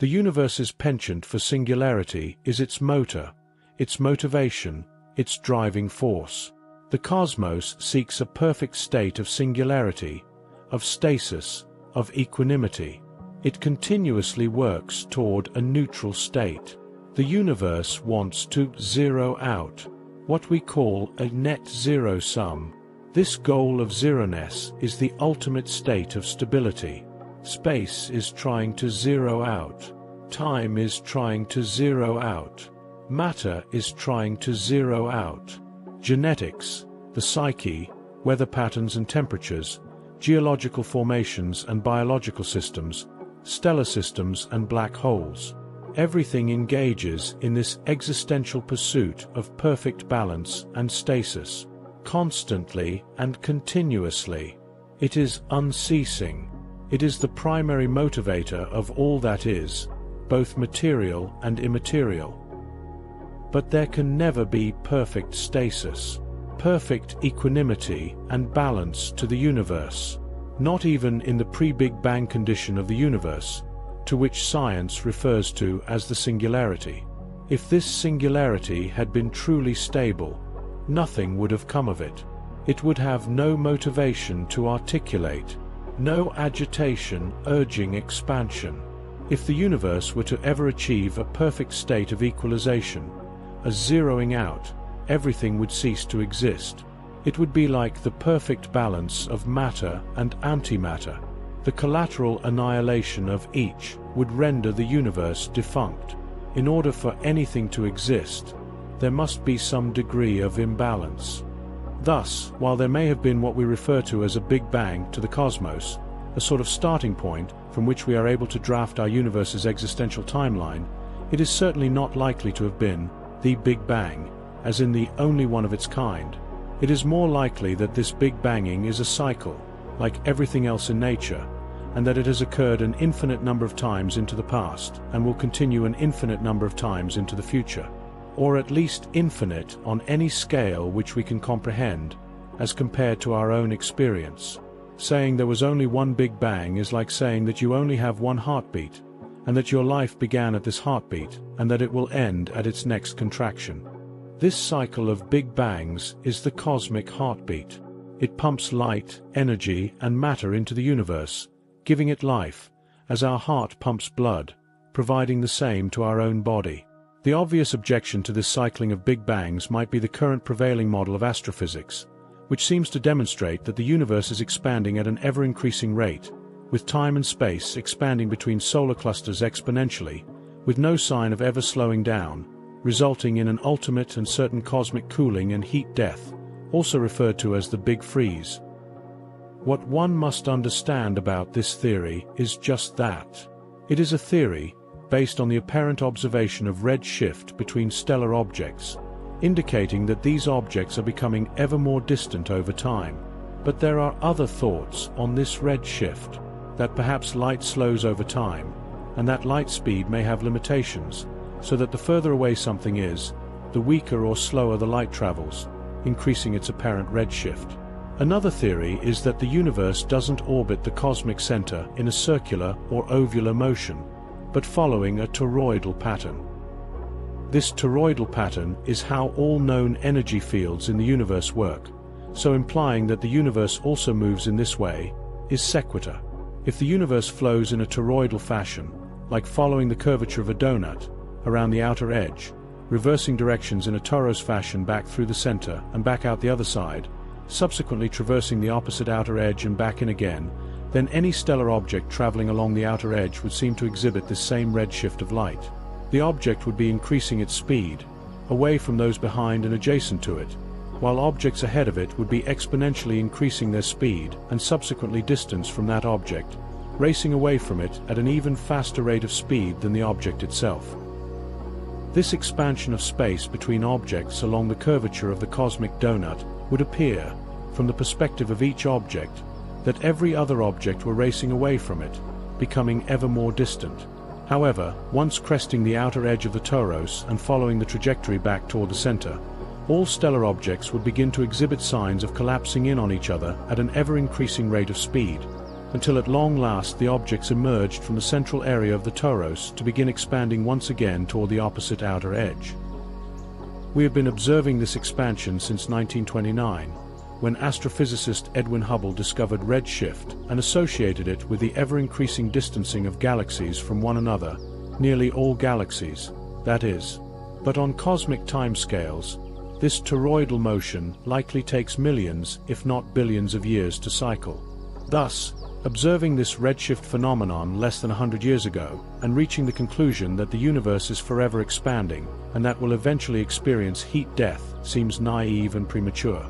The universe's penchant for singularity is its motor, its motivation, its driving force. The cosmos seeks a perfect state of singularity, of stasis, of equanimity. It continuously works toward a neutral state. The universe wants to zero out, what we call a net zero sum. This goal of zeroness is the ultimate state of stability. Space is trying to zero out. Time is trying to zero out. Matter is trying to zero out. Genetics, the psyche, weather patterns and temperatures, geological formations and biological systems, stellar systems and black holes. Everything engages in this existential pursuit of perfect balance and stasis, constantly and continuously. It is unceasing. It is the primary motivator of all that is, both material and immaterial. But there can never be perfect stasis, perfect equanimity and balance to the universe, not even in the pre-Big Bang condition of the universe, to which science refers to as the singularity. If this singularity had been truly stable, nothing would have come of it. It would have no motivation to articulate, no agitation urging expansion. If the universe were to ever achieve a perfect state of equalization, a zeroing out, everything would cease to exist. It would be like the perfect balance of matter and antimatter. The collateral annihilation of each would render the universe defunct. In order for anything to exist, there must be some degree of imbalance. Thus, while there may have been what we refer to as a Big Bang to the cosmos, a sort of starting point from which we are able to draft our universe's existential timeline, it is certainly not likely to have been the Big Bang, as in the only one of its kind. It is more likely that this Big Banging is a cycle, like everything else in nature, and that it has occurred an infinite number of times into the past and will continue an infinite number of times into the future, or at least infinite on any scale which we can comprehend, as compared to our own experience. Saying there was only one Big Bang is like saying that you only have one heartbeat, and that your life began at this heartbeat, and that it will end at its next contraction. This cycle of Big Bangs is the cosmic heartbeat. It pumps light, energy, and matter into the universe, giving it life, as our heart pumps blood, providing the same to our own body. The obvious objection to this cycling of Big Bangs might be the current prevailing model of astrophysics, which seems to demonstrate that the universe is expanding at an ever-increasing rate, with time and space expanding between solar clusters exponentially, with no sign of ever slowing down, resulting in an ultimate and certain cosmic cooling and heat death, also referred to as the Big Freeze. What one must understand about this theory is just that. It is a theory based on the apparent observation of red shift between stellar objects, indicating that these objects are becoming ever more distant over time. But there are other thoughts on this red shift, that perhaps light slows over time, and that light speed may have limitations, so that the further away something is, the weaker or slower the light travels, increasing its apparent redshift. Another theory is that the universe doesn't orbit the cosmic center in a circular or ovular motion, but following a toroidal pattern. This toroidal pattern is how all known energy fields in the universe work, so implying that the universe also moves in this way is sequitur. If the universe flows in a toroidal fashion, like following the curvature of a donut, around the outer edge, reversing directions in a torus fashion back through the center and back out the other side, subsequently traversing the opposite outer edge and back in again, then any stellar object traveling along the outer edge would seem to exhibit this same redshift of light. The object would be increasing its speed, away from those behind and adjacent to it, while objects ahead of it would be exponentially increasing their speed and subsequently distance from that object, racing away from it at an even faster rate of speed than the object itself. This expansion of space between objects along the curvature of the cosmic donut would appear, from the perspective of each object, that every other object were racing away from it, becoming ever more distant. However, once cresting the outer edge of the torus and following the trajectory back toward the center, all stellar objects would begin to exhibit signs of collapsing in on each other at an ever-increasing rate of speed, until at long last the objects emerged from the central area of the torus to begin expanding once again toward the opposite outer edge. We have been observing this expansion since 1929, when astrophysicist Edwin Hubble discovered redshift and associated it with the ever-increasing distancing of galaxies from one another, nearly all galaxies, that is. But on cosmic timescales, this toroidal motion likely takes millions, if not billions of years to cycle. Thus, observing this redshift phenomenon less than 100 years ago, and reaching the conclusion that the universe is forever expanding, and that will eventually experience heat death, seems naive and premature.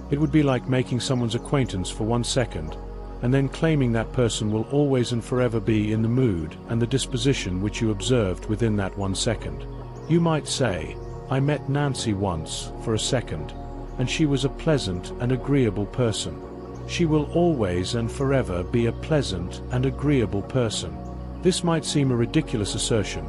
It would be like making someone's acquaintance for 1 second, and then claiming that person will always and forever be in the mood and the disposition which you observed within that 1 second. You might say, "I met Nancy once, for a second, and she was a pleasant and agreeable person. She will always and forever be a pleasant and agreeable person." This might seem a ridiculous assertion,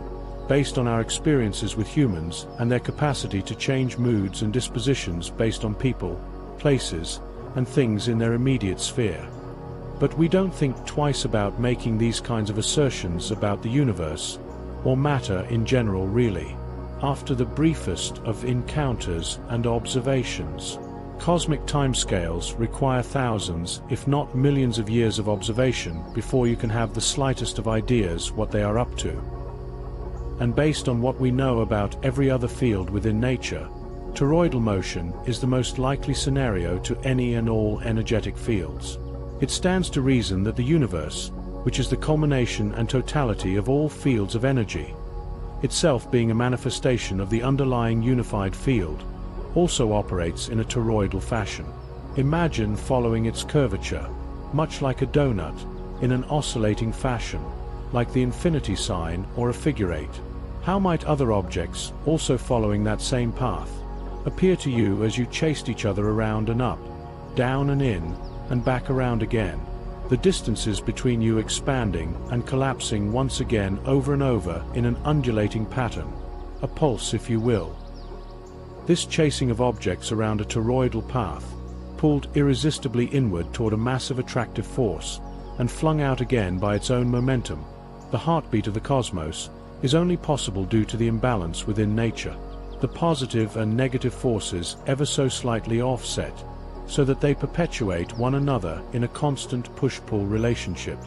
based on our experiences with humans and their capacity to change moods and dispositions based on people, places, and things in their immediate sphere. But we don't think twice about making these kinds of assertions about the universe, or matter in general really. After the briefest of encounters and observations, cosmic timescales require thousands, if not millions of years of observation before you can have the slightest of ideas what they are up to. And based on what we know about every other field within nature, toroidal motion is the most likely scenario to any and all energetic fields. It stands to reason that the universe, which is the culmination and totality of all fields of energy, itself being a manifestation of the underlying unified field, also operates in a toroidal fashion. Imagine following its curvature, much like a donut, in an oscillating fashion, like the infinity sign or a figure eight. How might other objects, also following that same path, appear to you as you chased each other around and up, down and in, and back around again, the distances between you expanding and collapsing once again over and over in an undulating pattern, a pulse if you will? This chasing of objects around a toroidal path, pulled irresistibly inward toward a massive attractive force, and flung out again by its own momentum, the heartbeat of the cosmos, is only possible due to the imbalance within nature. The positive and negative forces ever so slightly offset, so that they perpetuate one another in a constant push-pull relationship.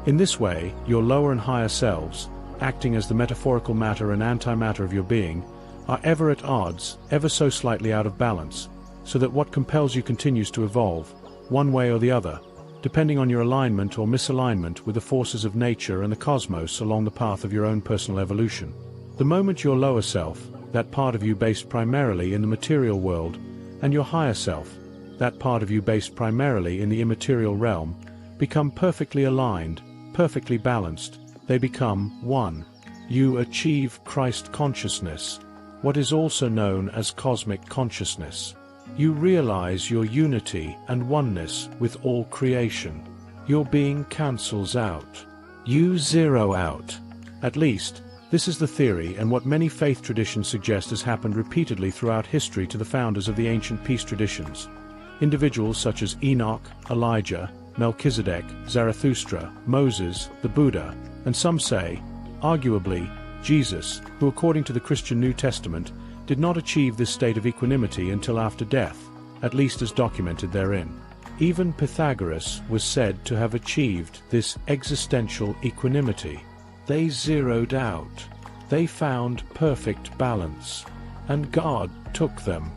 In this way, your lower and higher selves, acting as the metaphorical matter and antimatter of your being, are ever at odds, ever so slightly out of balance, so that what compels you continues to evolve, one way or the other, depending on your alignment or misalignment with the forces of nature and the cosmos along the path of your own personal evolution. The moment your lower self, that part of you based primarily in the material world, and your higher self, that part of you based primarily in the immaterial realm, become perfectly aligned, perfectly balanced, they become one. You achieve Christ consciousness, what is also known as cosmic consciousness. You realize your unity and oneness with all creation. Your being cancels out. You zero out. At least, this is the theory and what many faith traditions suggest has happened repeatedly throughout history to the founders of the ancient peace traditions. Individuals such as Enoch, Elijah, Melchizedek, Zarathustra, Moses, the Buddha, and some say, arguably, Jesus, who according to the Christian New Testament, did not achieve this state of equanimity until after death, at least as documented therein. Even Pythagoras was said to have achieved this existential equanimity. They zeroed out. They found perfect balance, and God took them.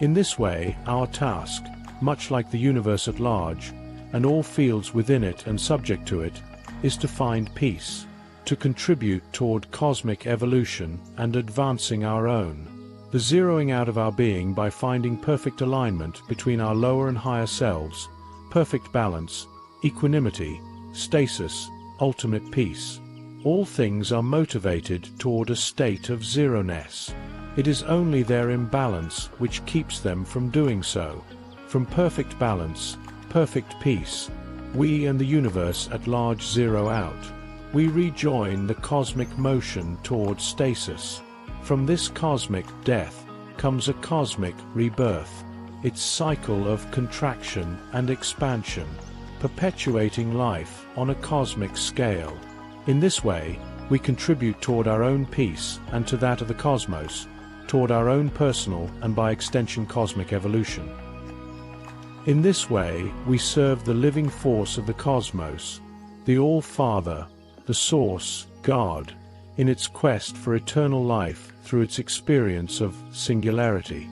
In this way, our task, much like the universe at large, and all fields within it and subject to it, is to find peace, to contribute toward cosmic evolution and advancing our own. The zeroing out of our being by finding perfect alignment between our lower and higher selves, perfect balance, equanimity, stasis, ultimate peace. All things are motivated toward a state of zeroness. It is only their imbalance which keeps them from doing so. From perfect balance, perfect peace, we and the universe at large zero out. We rejoin the cosmic motion toward stasis. From this cosmic death comes a cosmic rebirth. its cycle of contraction and expansion, perpetuating life on a cosmic scale. In this way, we contribute toward our own peace and to that of the cosmos, toward our own personal and by extension cosmic evolution. In this way, we serve the living force of the cosmos, the All-Father, the Source, God, in its quest for eternal life through its experience of singularity.